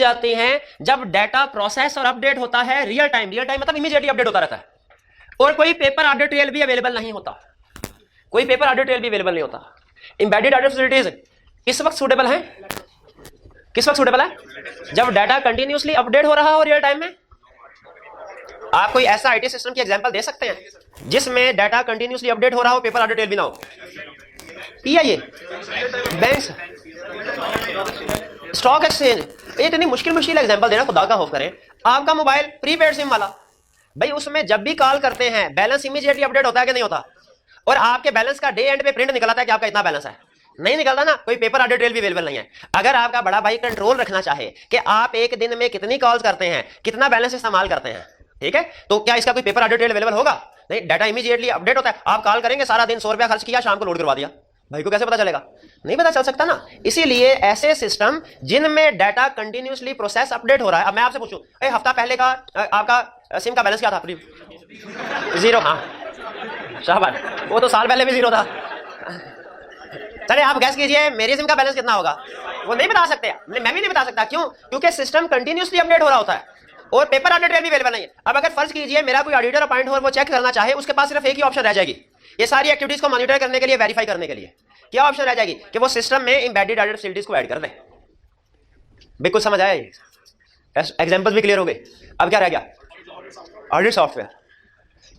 जाती हैं जब डाटा प्रोसेस और अपडेट होता है रियल टाइम मतलब इमीडिएटली अपडेट होता रहता है, और कोई पेपर ऑडियो ट्रेल भी अवेलेबल नहीं होता, कोई पेपर ऑडियो ट्रेल भी अवेलेबल नहीं होता। एम्बेडेड ऑडियो फैसिलिटीज किस वक्त सूटेबल है, किस वक्त सूटेबल है? जब डाटा कंटिन्यूसली अपडेट हो रहा हो रियल टाइम में। आप कोई ऐसा आईटी सिस्टम की एग्जांपल दे सकते हैं जिसमें डाटा कंटिन्यूसली अपडेट हो रहा हो, पेपर ऑडियो ट्रेल भी ना हो? ये बैंक्स, स्टॉक एक्सचेंज, ये इतनी मुश्किल एग्जांपल देना, खुदा का खौफ करें। आपका मोबाइल प्रीपेड सिम वाला, भाई उसमें जब भी कॉल करते हैं बैलेंस इमीडिएटली अपडेट होता है कि नहीं होता? और आपके बैलेंस का डे एंड पे प्रिंट निकल आता है कि आपका इतना बैलेंस है, नहीं निकलता ना, कोई पेपर ऑडियो ट्रेल भी अवेलेबल नहीं है। अगर आपका बड़ा भाई कंट्रोल रखना चाहे कि आप एक दिन में कितनी कॉल्स करते हैं, कितना बैलेंस इस्तेमाल करते हैं, ठीक है, तो क्या इसका कोई पेपर ऑडियो ट्रेल अवेलेबल होगा? नहीं, डाटा इमीडिएटली अपडेट होता है। आप कॉल करेंगे, सारा दिन 100 रुपया खर्च किया, शाम को लोड करवा दिया, भाई को कैसे पता चलेगा? नहीं पता चल सकता ना। इसीलिए ऐसे सिस्टम जिनमें डाटा कंटिन्यूसली प्रोसेस अपडेट हो रहा है। अब मैं आपसे पूछूं, हफ्ता पहले का आपका सिम का बैलेंस क्या था? 0। हाँ शाबाश, वो तो साल पहले भी 0 था। चलिए आप गैस कीजिए मेरी सिम का बैलेंस कितना होगा? वो नहीं बता सकते, मैं भी नहीं बता सकता। क्यों? क्योंकि सिस्टम कंटिन्यूसली अपडेट हो रहा होता है और पेपर ऑडियो ट्रेल भी अवेलेबल नहीं है। अब अगर फर्ज कीजिए मेरा कोई ऑडिटर अपॉइंट हो और वो चेक करना चाहे, उसके पास सिर्फ एक ही ऑप्शन रह जाएगी, ये सारी एक्टिविटीज को मॉनिटर करने के लिए, वेरीफाई करने के लिए क्या ऑप्शन रह जाएगी? कि वो सिस्टम में एम्बेडेड ऑडियो फैसिलिटीज को ऐड कर दे। बिल्कुल समझ आया? ये एग्जांपल्स भी क्लियर हो गए। अब क्या रह गया? Audit software.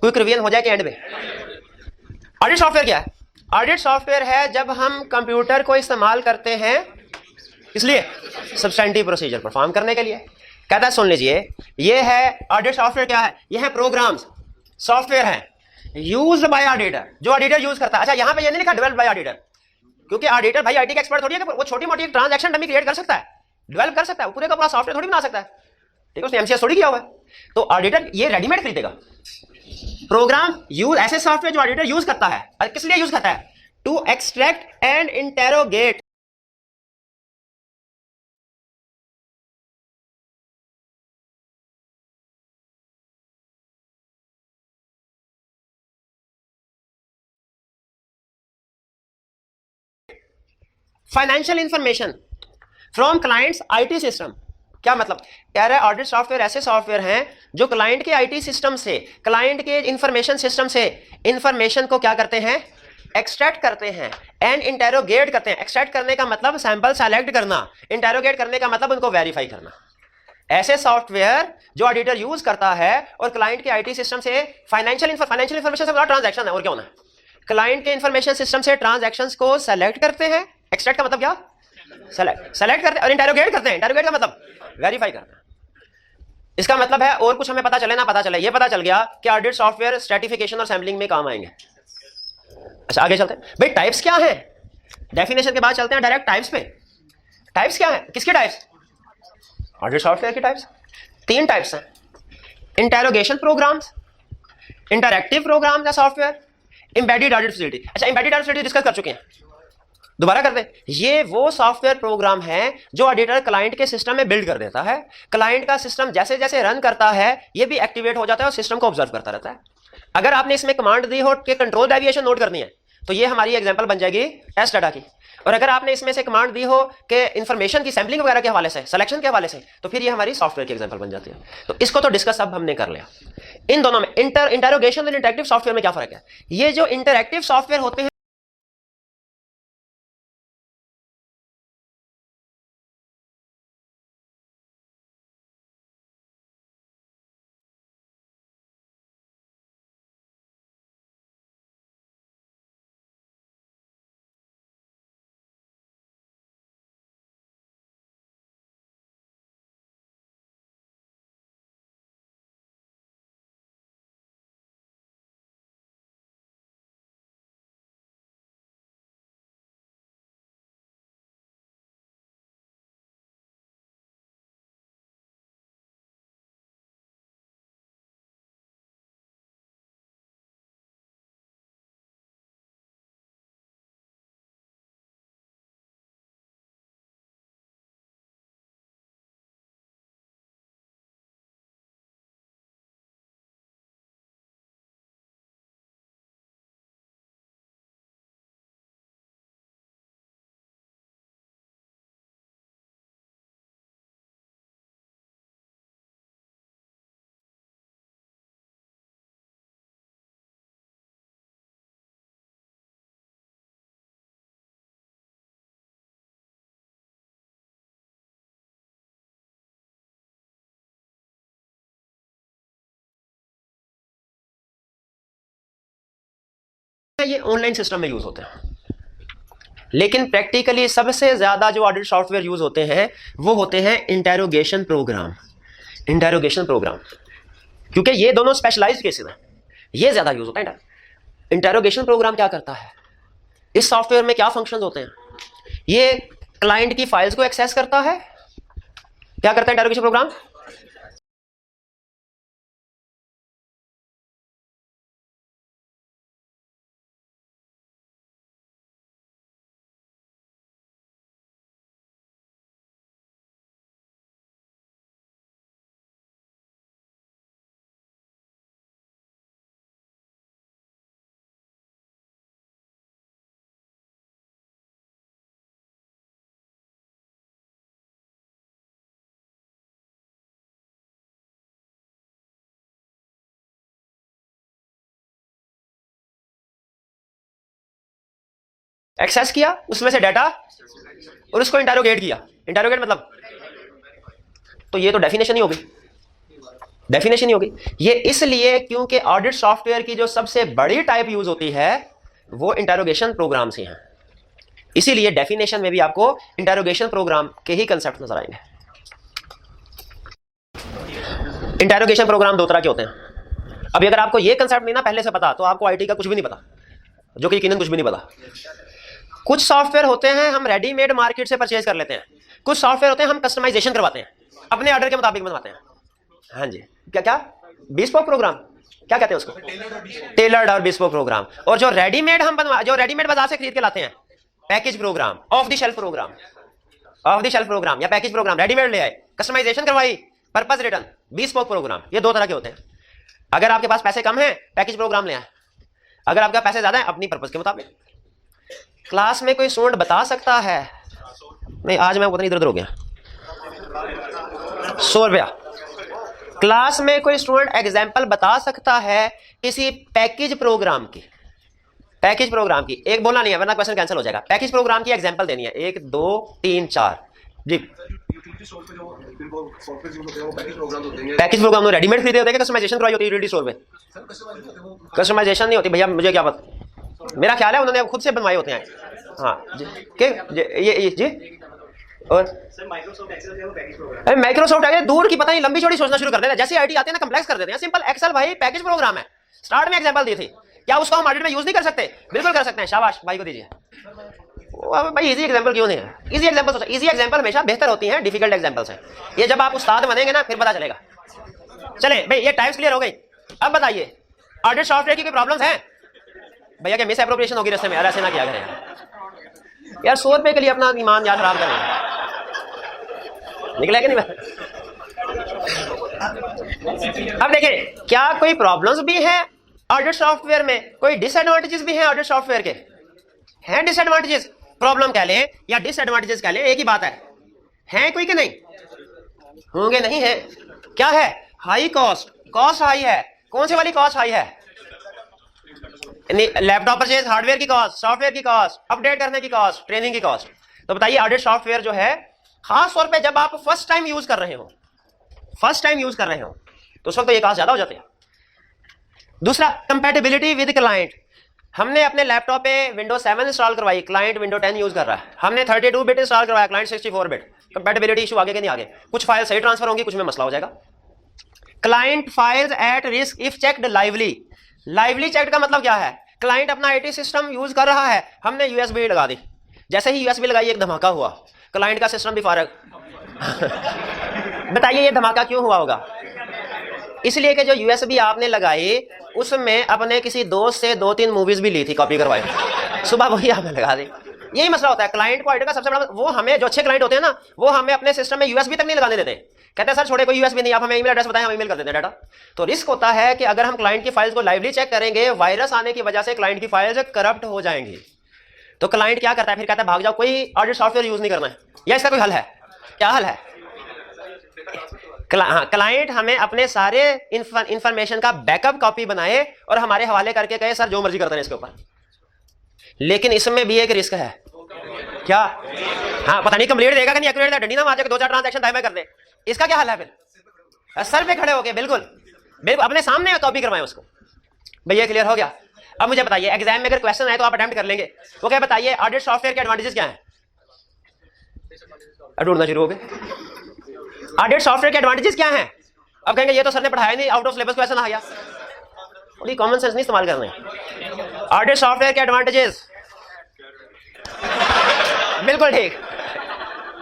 क्विक रिवीजन हो जाए कि एंड में? ऑडिट सॉफ्टवेयर क्या है? ऑडिट सॉफ्टवेयर है जब हम कंप्यूटर को इस्तेमाल करते हैं, इसलिए सब्सटेंटिव प्रोसीजर परफॉर्म करने के लिए। कहता है सुन लीजिए, ये है ऑडिट सॉफ्टवेयर। क्या है? ये है प्रोग्राम्स, सॉफ्टवेयर है यूज्ड बाय ऑडिटर, जो ऑडिटर यूज करता है। अच्छा यहां पे ये नहीं लिखा डेवलप्ड बाय ऑडिटर, क्योंकि ऑडिटर भाई आईटी का एक्सपर्ट थोड़ी है कि वो छोटी मोटी ट्रांजैक्शन डमी क्रिएट कर सकता है, डेवलप कर सकता है, पूरे का पूरा सॉफ्टवेयर थोड़ी बना सकता है, ठीक है, उसने एमसीएस थोड़ी किया हुआ है। तो ऑडिटर ये रेडीमेड खरीदेगा प्रोग्राम यूज, ऐसे सॉफ्टवेयर जो ऑडिटर यूज करता है। और किस लिए यूज करता है? To extract and interrogate financial information from clients IT system. क्या मतलब? कह रहा है ऑडिट सॉफ्टवेयर ऐसे सॉफ्टवेयर हैं जो क्लाइंट के आईटी सिस्टम से, क्लाइंट के इंफॉर्मेशन सिस्टम से इंफॉर्मेशन को क्या करते हैं? एक्सट्रैक्ट करते हैं एंड इंटेरोगेट करते हैं। एक्सट्रैक्ट करने का मतलब सैंपल सेलेक्ट करना, इंटेरोगेट करने का मतलब उनको वेरीफाई करना। ऐसे सॉफ्टवेयर जो ऑडिटर यूज करता है और क्लाइंट के आईटी सिस्टम से फाइनेंशियल इंफॉर्मेशन से ट्रांजैक्शन है, और क्या होना है? क्लाइंट के इंफॉर्मेशन सिस्टम से ट्रांजैक्शंस को सेलेक्ट करते हैं। एक्सट्रैक्ट का मतलब क्या? सेलेक्ट करते हैं, और इंटेरोगेट करते हैं। इंटेरोगेट का मतलब वेरीफाई करना। इसका मतलब है, और कुछ हमें पता चले ना पता चले, ये पता चल गया कि ऑडिट सॉफ्टवेयर स्ट्रैटिफिकेशन और सैम्पलिंग में काम आएंगे। अच्छा आगे चलते हैं भाई, टाइप्स क्या है? डेफिनेशन के बाद चलते हैं डायरेक्ट टाइप्स पे। टाइप्स क्या है? किसके टाइप्स? ऑडिट सॉफ्टवेयर की टाइप्स। 3 टाइप्स हैं, इंटेरोगेशन प्रोग्राम्स, इंटरैक्टिव प्रोग्राम्स या सॉफ्टवेयर, एम्बेडेड ऑडिट फैसिलिटी। अच्छा एम्बेडेड ऑडिट फैसिलिटी डिस्कस कर चुके हैं, दोबारा करते हैं। ये वो सॉफ्टवेयर प्रोग्राम है जो ऑडिटर क्लाइंट के सिस्टम में बिल्ड कर देता है। क्लाइंट का सिस्टम जैसे जैसे रन करता है ये भी एक्टिवेट हो जाता है और सिस्टम को ऑब्जर्व करता रहता है। अगर आपने इसमें कमांड दी हो कि कंट्रोल डेविएशन नोट करनी है, तो ये हमारी एग्जांपल बन जाएगी टेस्ट डाटा की। और अगर आपने इसमें से कमांड दी हो कि इंफॉर्मेशन की सैम्पलिंग वगैरह के हवाले से, सिलेक्शन के हवाले से, तो फिर ये हमारी सॉफ्टवेयर की एग्जांपल बन जाती है। तो इसको तो डिस्कस अब हमने कर लिया। इन दोनों में इंटरोगेशन और इंटरैक्टिव सॉफ्टवेयर में क्या फर्क है? ये जो इंटरैक्टिव सॉफ्टवेयर होते हैं ये ऑनलाइन सिस्टम में यूज होते हैं, लेकिन प्रैक्टिकली सबसे ज्यादा जो ऑडिट सॉफ्टवेयर यूज होते हैं वो होते हैं इंटेरोगेशन प्रोग्राम। इंटेरोगेशन प्रोग्राम, क्योंकि ये दोनों स्पेशलाइज्ड केसेस हैं, ये ज्यादा यूज होता है। इंटेरोगेशन प्रोग्राम क्या करता है, इस सॉफ्टवेयर में क्या फंक्शंस होते हैं, ये क्लाइंट की फाइल्स को एक्सेस करता है। क्या करता है इंटेरोगेशन प्रोग्राम? एक्सेस किया उसमें से डाटा और उसको इंटेरोगेट किया। इंटेरोगेट मतलब, तो ये तो डेफिनेशन ही होगी, डेफिनेशन ही होगी। ये इसलिए क्योंकि ऑडिट सॉफ्टवेयर की जो सबसे बड़ी टाइप यूज होती है वो इंटेरोगेशन प्रोग्राम से है, इसीलिए डेफिनेशन में भी आपको इंटेरोगेशन प्रोग्राम के ही कंसेप्ट नजर आएंगे। इंटेरोगेशन प्रोग्राम दो तरह के होते हैं। अभी अगर आपको ये कंसेप्ट नहीं ना पहले से पता तो आपको आईटी का कुछ भी नहीं पता, जो कि यकीनन कुछ भी नहीं पता। कुछ सॉफ्टवेयर होते हैं हम रेडीमेड मार्केट से परचेज कर लेते हैं, कुछ सॉफ्टवेयर होते हैं हम कस्टमाइजेशन करवाते हैं, अपने ऑर्डर के मुताबिक बनवाते हैं। हाँ जी, क्या क्या बिस्पोक प्रोग्राम, क्या कहते हैं उसको? टेलर्ड और बिस्पोक प्रोग्राम। और जो रेडीमेड हम जो रेडीमेड बाजार से खरीद के लाते हैं, package program, off the shelf program, off the shelf program या पैकेज प्रोग्राम, रेडीमेड ले आए, कस्टमाइजेशन करवाई, पर्पस रिटर्न, बिस्पोक प्रोग्राम। ये दो तरह के होते हैं। अगर आपके पास पैसे कम है पैकेज प्रोग्राम ले आए, अगर आपके पैसे ज्यादा है अपनी पर्पस के मुताबिक। क्लास में कोई स्टूडेंट बता सकता है, नहीं आज मैं उतना इधर उधर हो गया, 100 रुपया। क्लास में कोई स्टूडेंट एग्जाम्पल बता सकता है किसी पैकेज प्रोग्राम की, पैकेज प्रोग्राम की, एक बोलना नहीं है वरना क्वेश्चन कैंसिल हो जाएगा। पैकेज प्रोग्राम की एग्जाम्पल देनी है, 1 2 3 4 जी। पैकेज प्रोग्राम रेडीमेड खरीदे होते हैं, कस्टमाइजेशन करवाई होती है यूटिलिटी स्टोर पे? कस्टमाइजेशन नहीं होती भैया, मुझे क्या पता, मेरा ख्याल है उन्होंने खुद से बनवाए होते हैं। हाँ जी, ये जी। और माइक्रोसॉफ्ट एक्सेल दूर की पता नहीं, लंबी चौड़ी सोचना शुरू कर देते हैं, जैसे आईटी आते हैं ना कंप्लेक्स कर देते हैं। सिंपल एक्सेल भाई पैकेज प्रोग्राम है, स्टार्ट में एग्जांपल दी थी, क्या उसको हम ऑडिट में यूज नहीं कर सकते? बिल्कुल कर सकते हैं, शाबाश भाई को दीजिए। भाई इजी एग्जांपल क्यों नहीं है? इजी एग्जांपल सोचा, इजी एग्जांपल हमेशा बेहतर होती हैं डिफिकल्ट एग्जांपल से। ये जब आप उस्ताद बनेंगे ना फिर पता चलेगा। चले भाई ये टाइप्स क्लियर हो गई। अब बताइए ऑडिट सॉफ्टवेयर की कोई प्रॉब्लम्स हैं? भैया क्या मिस एप्रोप्रिएशन होगी रस्ते में? यार ऐसे ना किया करें यार, 100 रुपए के लिए अपना ईमान यार खराब करें, निकला कि नहीं? अब देखिए क्या कोई प्रॉब्लम्स भी हैं ऑडिट सॉफ्टवेयर में, कोई डिसएडवांटेजेस भी हैं ऑडिट सॉफ्टवेयर के? हैं डिसएडवांटेजेस, प्रॉब्लम कह लें या डिसएडवांटेजेस कह लें, एक ही बात है। हैं कोई कि नहीं? होंगे नहीं है? क्या है? हाई कॉस्ट, कॉस्ट हाई है। कौन सी वाली कॉस्ट हाई है? लैपटॉप परचेज, हार्डवेयर की कॉस्ट, सॉफ्टवेयर की कॉस्ट, अपडेट करने की कॉस्ट, ट्रेनिंग की कॉस्ट। तो बताइए ऑडिट सॉफ्टवेयर जो है खास तौर पे जब आप फर्स्ट टाइम यूज कर रहे हो, फर्स्ट टाइम यूज कर रहे हो तो उस वक्त तो ये कॉस्ट ज्यादा हो जाते हैं। दूसरा कंपैटिबिलिटी विद क्लाइंट, हमने अपने लैपटॉप पे विंडोज 7 इंस्टॉल करवाई, क्लाइंट विंडो 10 यूज कर रहा है, हमने 32 बिट इंस्टॉल करवाया, क्लाइंट 64 बिट, कंपैटिबिलिटी इशू आगे के नहीं आगे, कुछ फाइल सही ट्रांसफर होंगी, कुछ में मसला हो जाएगा। Client files at risk if checked lively, lively check का मतलब क्या है? क्लाइंट अपना आईटी सिस्टम यूज कर रहा है, हमने यूएसबी लगा दी, जैसे ही यूएसबी लगाई एक धमाका हुआ, क्लाइंट का सिस्टम भी फारग। बताइए ये धमाका क्यों हुआ होगा? इसलिए कि जो यूएसबी आपने लगाई उसमें अपने किसी दोस्त से 2-3 मूवीज भी ली थी, कॉपी करवाई, सुबह वही आपने लगा दी। यही मसला होता है क्लाइंट को आईटी का सबसे बड़ा, वो हमें जो अच्छे क्लाइंट होते हैं ना वो हमें अपने सिस्टम में यूएसबी तक नहीं लगाने देते, कहते हैं सर छोड़े कोई यूएसबी नहीं, आप हमें ईमेल एड्रेस बताएं हम ईमेल कर देते हैं डाटा। तो रिस्क होता है कि अगर हम क्लाइंट की फाइल्स को लाइवली चेक करेंगे, वायरस आने की वजह से क्लाइंट की फाइल्स करप्ट हो जाएंगी। तो क्लाइंट क्या करता है फिर? कहता है भाग जाओ, कोई ऑडिट सॉफ्टवेयर यूज नहीं करना है। या इसका कोई हल है? क्या हल है? क्लाइंट हमें अपने सारे इंफॉर्मेशन का बैकअप कॉपी बनाए और हमारे हवाले करके कहे सर जो मर्जी करते हैं इसके ऊपर। लेकिन इसमें भी एक रिस्क है। क्या? हाँ पता नहीं कंप्लीट देगा कि नहीं, एक्यूरेट डंडी ना मार के 2-4 ट्रांजैक्शन दाएं बाएं कर दे। इसका क्या हाल है फिर? सर पे खड़े होके बिल्कुल बिल्कुल अपने सामने कॉपी करवाएं उसको। भैया क्लियर हो गया? अब मुझे बताइए, एग्जाम में अगर क्वेश्चन आए तो आप अटेम्प्ट कर लेंगे। वो क्या बताइए, ऑडिट सॉफ्टवेयर के एडवांटेजेस क्या हैं? ढूंढना शुरू हो गए। ऑडिट सॉफ्टवेयर के एडवांटेजेस क्या हैं? अब कहेंगे ये तो सर ने पढ़ाया नहीं, आउट ऑफ सिलेबस क्वेश्चन आ गया। थोड़ी कॉमन सेंस नहीं इस्तेमाल करना। ऑडिट सॉफ्टवेयर के एडवांटेजेस, बिल्कुल ठीक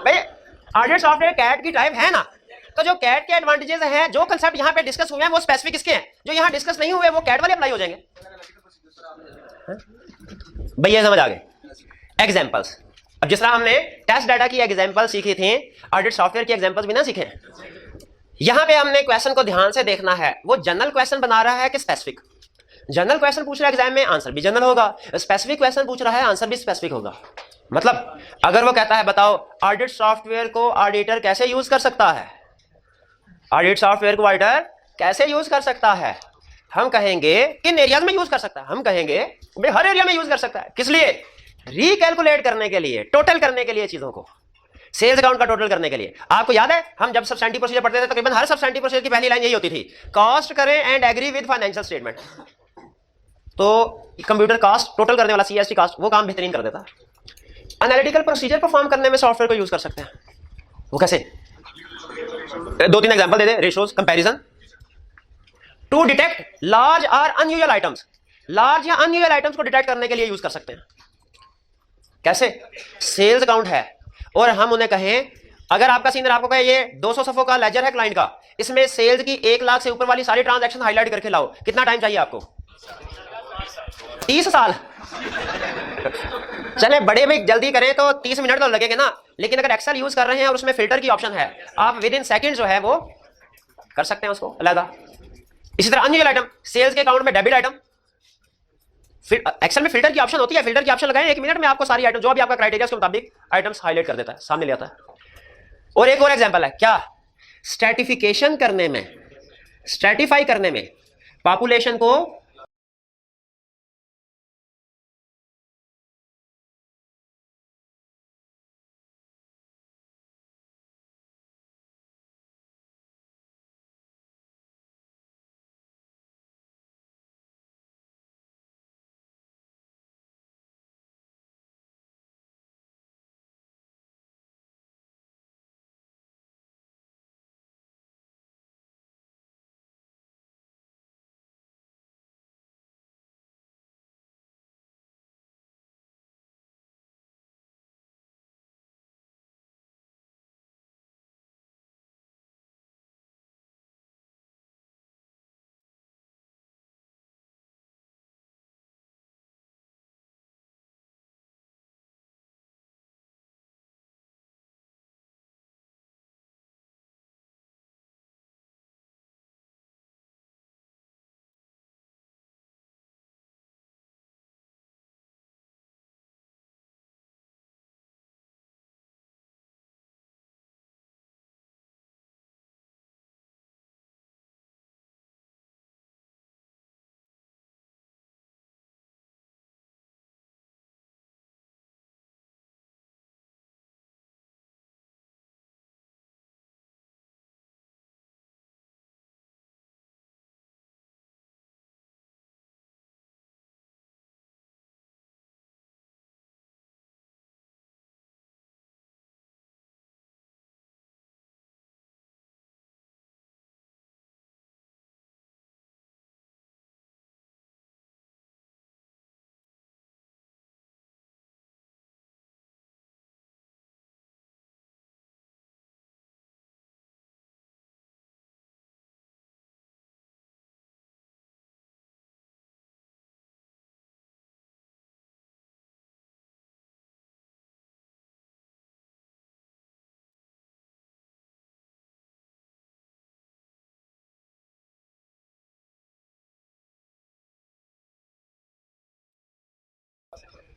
भाई। ऑडिट सॉफ्टवेयर कैट की टाइप है ना, तो जो कैट के एडवांटेजेस हैं, जो कंसेप्ट यहां पे डिस्कस हुए हैं वो स्पेसिफिक किसके हैं? जो यहां डिस्कस नहीं हुए वो कैट वाले अप्लाई हो जाएंगे। भैया समझ आ गए? एग्जांपल्स, अब जिस तरह हमने टेस्ट डाटा की एग्जांपल सीखी थी, ऑडिट सॉफ्टवेयर की एग्जांपल्स भी ना सीखे। यहां पे हमने क्वेश्चन को ध्यान से देखना है, वो जनरल क्वेश्चन बना रहा है कि स्पेसिफिक। जनरल क्वेश्चन पूछ रहा है एग्जाम में, आंसर भी जनरल होगा। स्पेसिफिक क्वेश्चन पूछ रहा है, आंसर भी स्पेसिफिक होगा। मतलब अगर वो कहता है बताओ ऑडिट सॉफ्टवेयर को ऑडिटर कैसे यूज कर सकता है, ऑडिट सॉफ्टवेयर को ऑडिटर कैसे यूज कर सकता है, हम कहेंगे किन एरियाज में यूज कर सकता है? हम कहेंगे भाई हर एरिया में यूज कर सकता है। किस लिए? रिकैलकुलेट करने के लिए, टोटल करने के लिए, चीजों को सेल्स अकाउंट का टोटल करने के लिए। आपको याद है हम जब सब्सटेंटिव प्रोसीजर पढ़ते थे, तकरीबन हर सब्सटेंटिव प्रोसीजर की पहली लाइन यही होती थी, कॉस्ट करें and agree with financial statement. तो कंप्यूटर कॉस्ट टोटल करने वाला सीएसटी कॉस्ट वो काम बेहतरीन कर देता। एनालिटिकल प्रोसीजर परफॉर्म करने में सॉफ्टवेयर को यूज कर सकते हैं। वो कैसे? दो तीन एग्जांपल दे दे। Ratios, comparison, to detect large और अनयूजुअल आइटम्स, लार्ज या अनयूजुअल आइटम्स को डिटेक्ट करने के लिए यूज कर सकते हैं। कैसे? सेल्स अकाउंट है और हम उन्हें कहें, अगर आपका सीनियर आपको कहे ये 200 सफों का लेजर है क्लाइंट का, इसमें सेल्स की 1 लाख से ऊपर वाली सारी ट्रांजैक्शन हाईलाइट करके लाओ, कितना टाइम चाहिए आपको? 30 साल। चले बड़े भाई जल्दी करें तो 30 मिनट तो लगेंगे ना, लेकिन अगर एक्सेल यूज कर रहे हैं और उसमें फिल्टर की ऑप्शन है, आप विद इन सेकंड जो है वो कर सकते हैं उसको अलग। इसी तरह अनयूजुअल आइटम, सेल्स के अकाउंट में डेबिट आइटम, एक्सेल में फिल्टर की ऑप्शन होती है, फिल्टर की ऑप्शन लगाएं, 1 मिनट में आपको सारी आइटम जो भी आपका क्राइटेरिया के मुताबिक आइटम्स हाईलाइट कर देता है, सामने ले आता है। और एक और एग्जांपल है क्या? स्ट्रैटिफिकेशन करने में, स्ट्रैटिफाई करने में पॉपुलेशन को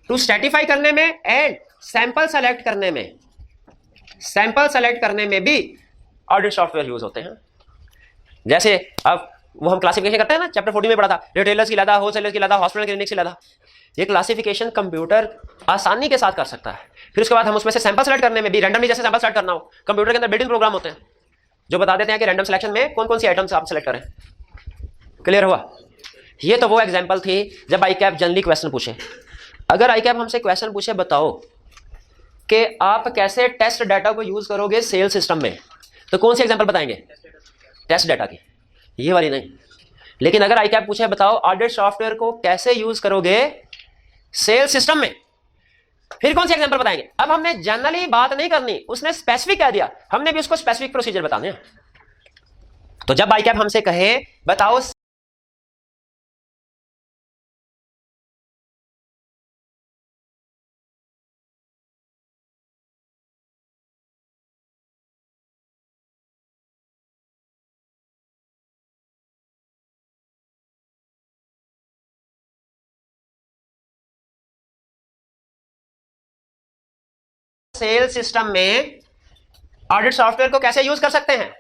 टू स्ट्रैटिफाई करने में एंड सैंपल सेलेक्ट करने में, सैंपल सेलेक्ट करने में भी ऑडिट सॉफ्टवेयर यूज होते हैं। जैसे अब वो हम क्लासिफिकेशन करते हैं ना, चैप्टर 40 में पढ़ा था, रिटेलर्स की लादा, होलसेलर्स की लादा, हॉस्पिटल क्लिनिक्स की लादा। ये क्लासिफिकेशन कंप्यूटर आसानी के साथ कर सकता है। फिर उसके बाद हम उसमें से सैंपल सेलेक्ट करने में भी रैंडमली जैसे सैंपल सेलेक्ट करना हो, कंप्यूटर के अंदर बिल्ट इन प्रोग्राम होते हैं जो बता देते हैं कि रैंडम सिलेक्शन में कौन कौन सी आइटम्स आप सेलेक्ट करें। क्लियर हुआ? ये तो वो एग्जांपल थी जब आई कैप जनरली क्वेश्चन पूछे। अगर आई कैप हमसे क्वेश्चन पूछे बताओ कि आप कैसे टेस्ट डाटा को यूज करोगे सेल्स सिस्टम में, तो कौन सी एग्जांपल बताएंगे? टेस्ट डाटा की, ये वाली नहीं। लेकिन अगर आई कैप पूछे बताओ ऑडिट सॉफ्टवेयर को कैसे यूज करोगे सेल्स सिस्टम में, फिर कौन सी एग्जांपल बताएंगे? अब हमने जनरली बात नहीं करनी, उसने स्पेसिफिक कह दिया, हमने भी उसको स्पेसिफिक प्रोसीजर बताने हैं। तो जब आई कैप हमसे कहे बताओ सेल्स सिस्टम में ऑडिट सॉफ्टवेयर को कैसे यूज कर सकते हैं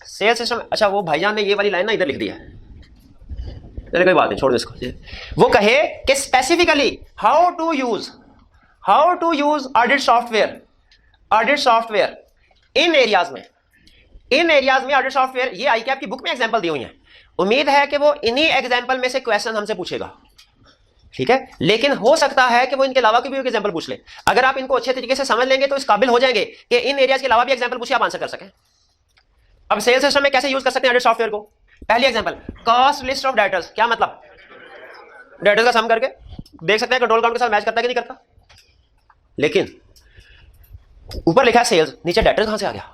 सेल्स सिस्टम। अच्छा वो भाईजान ने ये वाली लाइन ना इधर लिख दी है, चलिए कोई बात नहीं, छोड़ दो इसको। वो कहे कि specifically how to use audit software in areas में ऑडिट सॉफ्टवेयर, ये आई कैप की बुक में एग्जांपल दी हुई है। उम्मीद है कि वो इन्हीं एग्जांपल में से क्वेश्चन हमसे पूछेगा, ठीक है। लेकिन हो सकता है कि वो इनके अलावा की भी एग्जांपल पूछ ले। अगर आप इनको अच्छे तरीके से समझ लेंगे तो इस काबिल हो जाएंगे कि इन एरियाज के अलावा भी एग्जांपल पूछे आप आंसर कर सकें। अब सेल्स सिस्टम में कैसे यूज कर सकते हैं ऑडिट सॉफ्टवेयर को? पहली example, cost list of debtors. क्या मतलब? डेटर्स का सम करके देख सकते हैं कंट्रोल अकाउंट के साथ मैच करता है कि नहीं करता। लेकिन ऊपर लिखा है सेल्स, नीचे डेटर्स कहां से आ गया?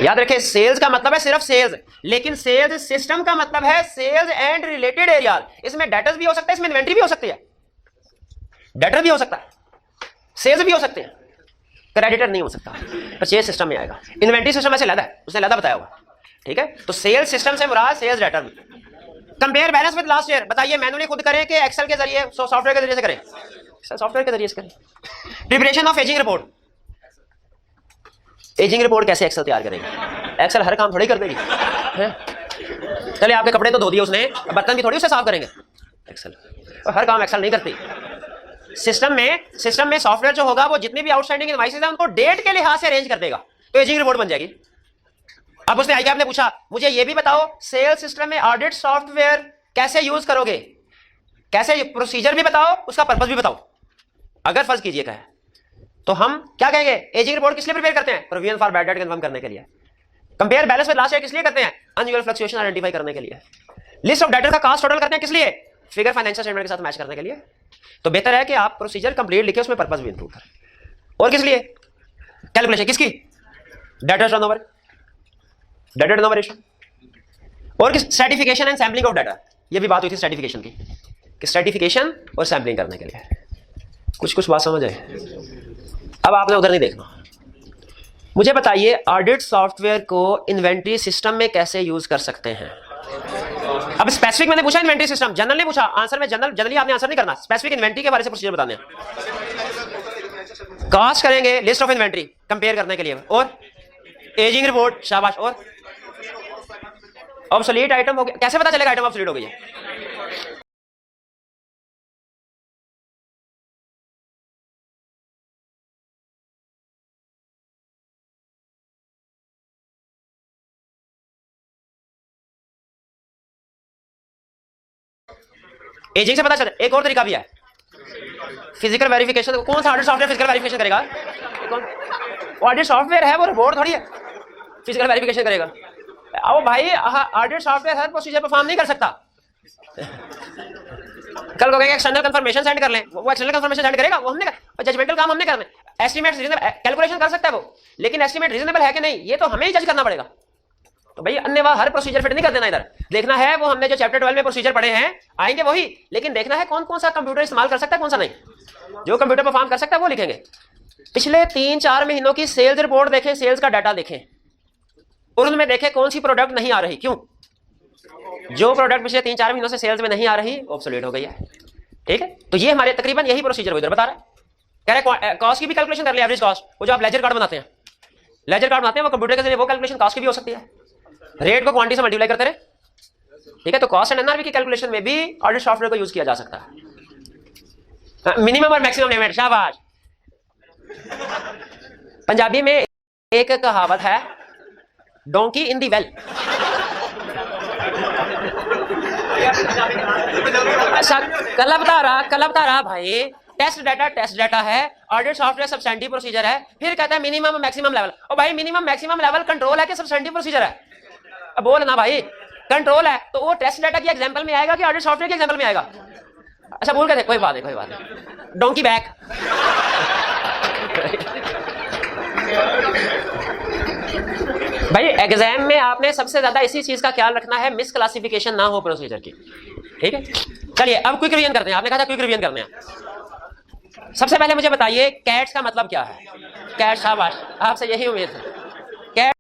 याद रखें सेल्स का मतलब है सिर्फ सेल्स, लेकिन सेल्स सिस्टम का मतलब है सेल्स एंड रिलेटेड एरिया। इसमें डेटर्स भी हो सकता है, इसमें इन्वेंट्री भी हो सकती है, डेटर भी हो सकता है, सेल्स भी हो सकते हैं, क्रेडिटर नहीं हो सकता। परचेज सिस्टम में आएगा। इन्वेंट्री सिस्टम ऐसे लदा है, उसने लदा बताया होगा, ठीक है। तो सेल्स सिस्टम से मुराद sales data. Compare balance with last year, बताइए मैनुअली खुद करें कि एक्सेल के जरिए, सॉफ्टवेयर के जरिए से करें? सॉफ्टवेयर के जरिए से करें। Preparation of ageing report, ageing report कैसे एक्सेल तैयार करेंगे? एक्सेल हर काम थोड़ी कर देगी। चलिए आपके कपड़े तो धो दिए उसने, बर्तन भी थोड़ी उससे साफ करेंगे। एक्सेल हर काम एक्सेल नहीं करती। सिस्टम में सॉफ्टवेयर जो होगा वो जितनी भी आउटस्टैंडिंग इनवॉइसेस हैं उनको डेट के लिहाज से अरेंज कर देगा, तो एजिंग रिपोर्ट बन जाएगी। अब उसने आई कैप ने पूछा मुझे ये भी बताओ सेल्स सिस्टम में ऑडिट सॉफ्टवेयर कैसे यूज करोगे, कैसे प्रोसीजर भी बताओ, उसका पर्पस भी बताओ। अगर फर्ज कीजिए कहे तो हम क्या कहेंगे? एजिंग रिपोर्ट किस लिए प्रिपेयर करते हैं? Provision for bad debt confirm करने के लिए। Compare balance with last year किस लिए करते हैं? अनयूजुअल फ्लक्चुएशन आइडेंटिफाई करने के लिए। लिस्ट ऑफ डेटर का कॉस्ट टोटल करते हैं किस लिए? फिगर फाइनेंशियल स्टेटमेंट के साथ मैच करने के लिए। तो बेहतर है कि आप प्रोसीजर कंप्लीट लिखे, उसमें पर्पस भी इंक्लूड करें। और किस लिए? कैलकुलेशन किसकी? Debtor turnover, debtor turnover ratio. और किस? Certification and sampling of data. ये भी बात हुई थी सर्टिफिकेशन की, कि सर्टिफिकेशन और सैंपलिंग करने के लिए। कुछ बात समझ आए? अब आपने उधर नहीं देखना। मुझे बताइए ऑडिट सॉफ्टवेयर को इन्वेंट्री सिस्टम में कैसे यूज कर सकते हैं? अब स्पेसिफिक मैंने पूछा इन्वेंट्री सिस्टम, जनरल नहीं पूछा। आंसर में जनरली आपने आंसर नहीं करना, स्पेसिफिक इन्वेंट्री के बारे से प्रोसीजर बताने हैं। कॉस्ट करेंगे लिस्ट ऑफ इन्वेंट्री कंपेयर करने के लिए, और एजिंग रिपोर्ट, शाबाश। और ऑब्सोलीट आइटम हो गया, कैसे पता चलेगा आइटम ऑब्सोलीट हो गई है? एजिंग से पता चले। एक और तरीका भी है, फिजिकल वेरिफिकेशन। कौन सा ऑडिट सॉफ्टवेयर फिजिकल वेरिफिकेशन करेगा? ऑडिट सॉफ्टवेयर है, वो रिपोर्ट थोड़ी है, फिजिकल वेरिफिकेशन करेगा। अब भाई ऑडिट सॉफ्टवेयर हर प्रोसीजर परफॉर्म नहीं कर सकता। कल कहेंगे एक्सटर्नल कंफर्मेशन सेंड कर लें, वो एक्सटर्नल कंफर्मेशन सेंड करेगा, वो हमने कर, जजमेंटल काम हमने करना है। एस्टीमेट कैलकुलेशन कर सकता है वो, लेकिन एस्टीमेट रीजनेबल है कि नहीं ये तो हमें ही जज करना पड़ेगा। तो भाई अन्यथा हर प्रोसीजर फिट नहीं कर देना। इधर देखना है वो हमने जो चैप्टर 12 में प्रोसीजर पढ़े हैं आएंगे वही, लेकिन देखना है कौन कौन सा कंप्यूटर इस्तेमाल कर सकता है, कौन सा नहीं। जो कंप्यूटर परफॉर्म कर सकता है वो लिखेंगे। पिछले 3-4 महीनों की सेल्स रिपोर्ट देखें, सेल्स का डाटा देखें, और उनमें देखें कौन सी प्रोडक्ट नहीं आ रही। क्यों? जो प्रोडक्ट पिछले 3-4 महीनों से सेल्स में नहीं आ रही ऑब्सोलीट हो गई है, ठीक है। तो ये हमारे तकरीबन यही प्रोसीजर इधर बता रहा है। कह रहे कॉस्ट की भी कैलकुलेशन कर ले, एवरेज कॉस्ट, वो जो आप लेजर कार्ड बनाते हैं, वो कंप्यूटर के जरिए वो कैलकुलेशन कॉस्ट की भी हो सकती है। रेट को क्वांटिटी से मल्टीप्लाई करते रहे, ठीक है। तो कॉस्ट एंड एनआरवी की कैलकुलेशन में भी ऑडिट सॉफ्टवेयर को यूज किया जा सकता है। मिनिमम और मैक्सिमम लिमिट, शाबाश। पंजाबी में एक कहावत है, डोंकी इन दी वेल। अच्छा, कल बता रहा भाई, टेस्ट डाटा है, ऑडिट सॉफ्टवेयर सब्सटेंटिव प्रोसीजर है, फिर कहता है मिनिमम मैक्सिमम लेवल। ओ भाई, मिनिमम मैक्सिमम लेवल कंट्रोल है कि सब्सटेंटिव प्रोसीजर है? अब बोल ना भाई, कंट्रोल है तो वो टेस्ट डाटा की एग्जांपल में आएगा कि ऑडिट सॉफ्टवेयर की एग्जांपल में आएगा? अच्छा बोल के, कोई बात नहीं, डोंकी बैक। भाई एग्जाम में आपने सबसे ज्यादा इसी चीज का ख्याल रखना है, मिस क्लासिफिकेशन ना हो प्रोसीजर की, ठीक है? चलिए अब क्विक रिवीजन करते हैं, आपने कहा था क्विक रिवीजन करने हैं। सबसे पहले मुझे बताइए कैट्स का मतलब क्या है? कैट, शाबाश, आपसे यही उम्मीद है। कैट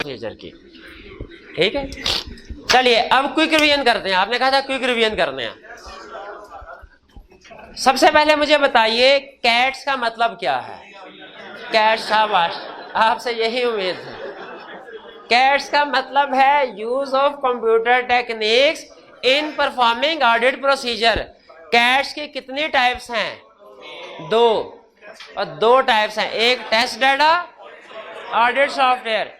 प्रोसीजर की, ठीक है? चलिए अब क्विक रिवीजन करते हैं, आपने कहा था क्विक रिवीजन करने हैं। सबसे पहले मुझे बताइए कैट्स का मतलब क्या है? कैट, शाबाश, आपसे यही उम्मीद है। कैट्स का मतलब है use of computer techniques in performing audit procedure. Cats की कितनी टाइप्स हैं? दो, और दो टाइप्स हैं, एक test data, audit software.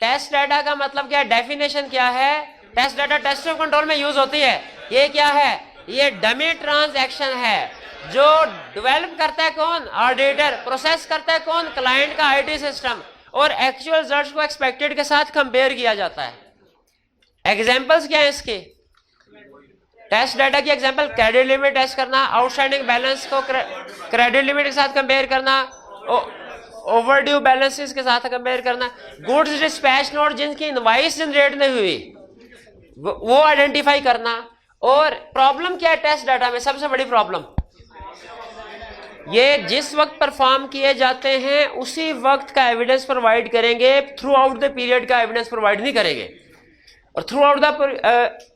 Test data का मतलब क्या है? डेफिनेशन क्या है? Test data test of control में यूज होती है। ये क्या है? ये डमी ट्रांजैक्शन है जो डेवलप करता है कौन? ऑडिटर। प्रोसेस करता है कौन? क्लाइंट का आईटी सिस्टम। और एक्चुअल रिजल्ट्स को एक्सपेक्टेड के साथ कंपेयर किया जाता है। एग्जांपल्स क्या है इसके? टेस्ट डाटा की एग्जांपल, क्रेडिट लिमिट टेस्ट करना, आउटस्टैंडिंग बैलेंस को क्रेडिट लिमिट के साथ कंपेयर करना, ओवरड्यू बैलेंसेस के साथ कंपेयर करना, गुड्स डिस्पैच नोट जिनकी इनवॉइस जनरेट नहीं हुई वो आइडेंटिफाई करना। और प्रॉब्लम क्या है टेस्ट डाटा में? सबसे बड़ी प्रॉब्लम ये जिस वक्त परफॉर्म किए जाते हैं उसी वक्त का एविडेंस प्रोवाइड करेंगे, थ्रू आउट द पीरियड का एविडेंस प्रोवाइड नहीं करेंगे। और थ्रू आउट द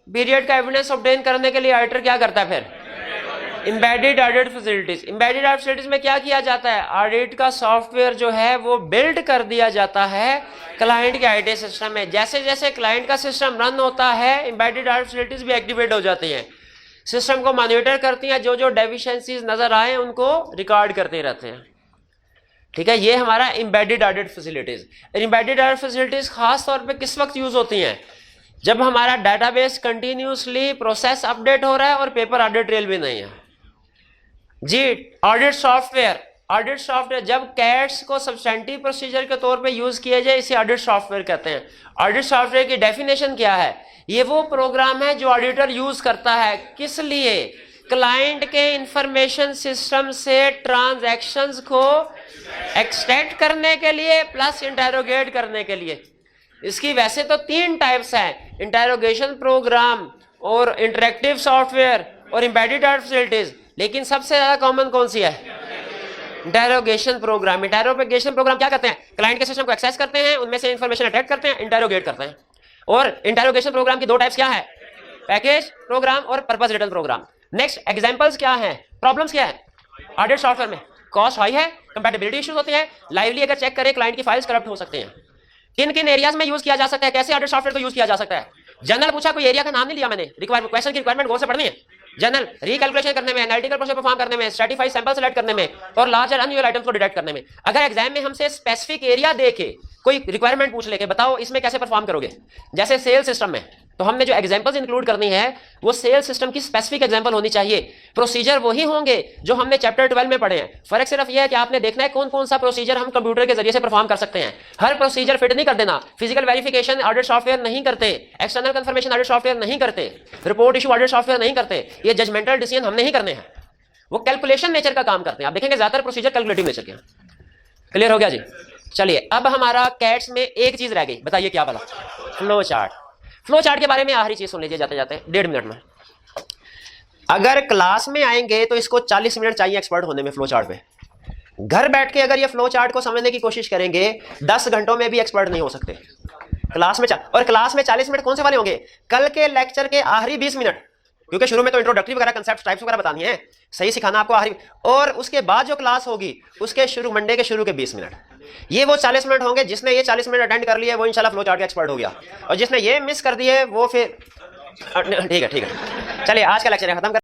पीरियड का एविडेंस ऑब्टेन करने के लिए ऑडिटर क्या करता है? फिर embedded audit facilities. Embedded audit facilities में क्या किया जाता है? ऑडिट का सॉफ्टवेयर जो है वो बिल्ड कर दिया जाता है क्लाइंट के आईटी सिस्टम में। जैसे जैसे क्लाइंट का सिस्टम रन होता है एम्बेडेड ऑडिट फैसिलिटीज भी एक्टिवेट हो जाती हैं, सिस्टम को मॉनिटर करती हैं, जो जो डेफिशिएंसीज नजर आए उनको रिकॉर्ड करते रहते हैं। ठीक है, ये हमारा embedded audit facilities. Embedded audit facilities खास तौर पे किस वक्त यूज होती हैं? जब हमारा डेटाबेस कंटिन्यूसली प्रोसेस अपडेट हो रहा है और पेपर ऑडिट ट्रेल भी नहीं है। जी, ऑडिट सॉफ्टवेयर जब कैट्स को सब्सटेंटिव प्रोसीजर के तौर पे यूज किया जाए इसे ऑडिट सॉफ्टवेयर कहते हैं। ऑडिट सॉफ्टवेयर की डेफिनेशन क्या है? ये वो प्रोग्राम है जो ऑडिटर यूज करता है, किस लिए? क्लाइंट के इंफॉर्मेशन सिस्टम से ट्रांजैक्शंस को एक्सट्रैक्ट करने के लिए प्लस इंटेरोगेट करने के लिए। इसकी वैसे तो 3 टाइप्स हैं, इंटेरोगेशन प्रोग्राम और इंटरेक्टिव सॉफ्टवेयर और एम्बेडेड ऑडिट फैसिलिटीज, लेकिन सबसे ज्यादा कॉमन कौन सी है? Interrogation programme. इंटेरोगेशन प्रोग्राम क्या करते हैं? क्लाइंट के सिस्टम को एक्सेस करते हैं, उनमें से इंफॉर्मेशन अटैक करते हैं, इंटेरोगेट करते हैं। और इंटेरोगेशन प्रोग्राम की 2 टाइप्स क्या है? पैकेज प्रोग्राम और purpose written program. Next, examples क्या है? प्रॉब्लम्स क्या है ऑडिट सॉफ्टवेयर में? कॉस्ट हाई है, कंपैटिबिलिटी इश्यूज होते हैं, लाइवली अगर चेक करें क्लाइंट की फाइल्स करप्ट हो सकते हैं। किन किन एरियाज में यूज किया जा सकता है? कैसे ऑडिट सॉफ्टवेयर को यूज किया जा सकता है? जनरल पूछा, कोई एरिया का नाम नहीं लिया मैंने, रिक्वायरमेंट क्वेश्चन की रिक्वायरमेंट गौर से पढ़नी है। जनरल रिकैलकुलेशन करने में, एनालिटिकल प्रोसेस परफॉर्म करने में, स्ट्रैटिफाइड सैंपल सेलेक्ट करने में और लार्जर अनयूजुअल आइटम्स को डिटेक्ट करने में। अगर एग्जाम में हमसे स्पेसिफिक एरिया देके कोई रिक्वायरमेंट पूछ ले के बताओ इसमें कैसे परफॉर्म करोगे, जैसे सेल सिस्टम में, तो हमने जो एग्जांपल्स इंक्लूड करनी है वो सेल सिस्टम की स्पेसिफिक एग्जांपल होनी चाहिए। प्रोसीजर वही होंगे जो हमने चैप्टर 12 में पढ़े हैं। फर्क सिर्फ यह है कि आपने देखना है कौन कौन सा प्रोसीजर हम कंप्यूटर के जरिए से परफॉर्म कर सकते हैं। हर प्रोसीजर फिट नहीं कर देना। फिजिकल वेरिफिकेशन ऑडिट सॉफ्टवेयर नहीं करते, एक्सटर्नल कंफर्मेशन ऑडिट सॉफ्टवेयर नहीं करते, रिपोर्ट इशू ऑडिट सॉफ्टवेयर नहीं करते। ये जजमेंटल डिसीजन हम नहीं करने हैं, वो कैलकुलेशन नेचर का काम करते हैं। आप देखेंगे ज्यादातर प्रोसीजर कैलकुलेटिव नेचर के हैं। क्लियर हो गया जी? चलिए, अब हमारा कैट्स में एक चीज रह गई, बताइए क्या वाला? Flow chart. फ्लो चार्ट के बारे में आखिरी चीज सुन लीजिए जाते जाते 1.5 मिनट में। अगर क्लास में आएंगे तो इसको 40 मिनट चाहिए एक्सपर्ट होने में फ्लो चार्ट पे। घर बैठ के अगर ये फ्लो चार्ट को समझने की कोशिश करेंगे 10 घंटों में भी एक्सपर्ट नहीं हो सकते। क्लास में और क्लास में 40 मिनट कौन से वाले होंगे? कल के लेक्चर के आखिरी 20 मिनट, क्योंकि शुरू में तो इंट्रोडक्टरी वगैरह कंसेप्ट टाइप्स वगैरह बतानी है, सही सिखाना आपको आखिरी, और उसके बाद जो क्लास होगी उसके शुरू मंडे के शुरू के 20 मिनट, ये वो 40 मिनट होंगे। जिसने ये 40 मिनट अटेंड कर लिए वो इंशाल्लाह फ्लो चार्ट का एक्सपर्ट हो गया, और जिसने ये मिस कर दिए वो फिर ठीक है। चलिए, आज का लेक्चर खत्म कर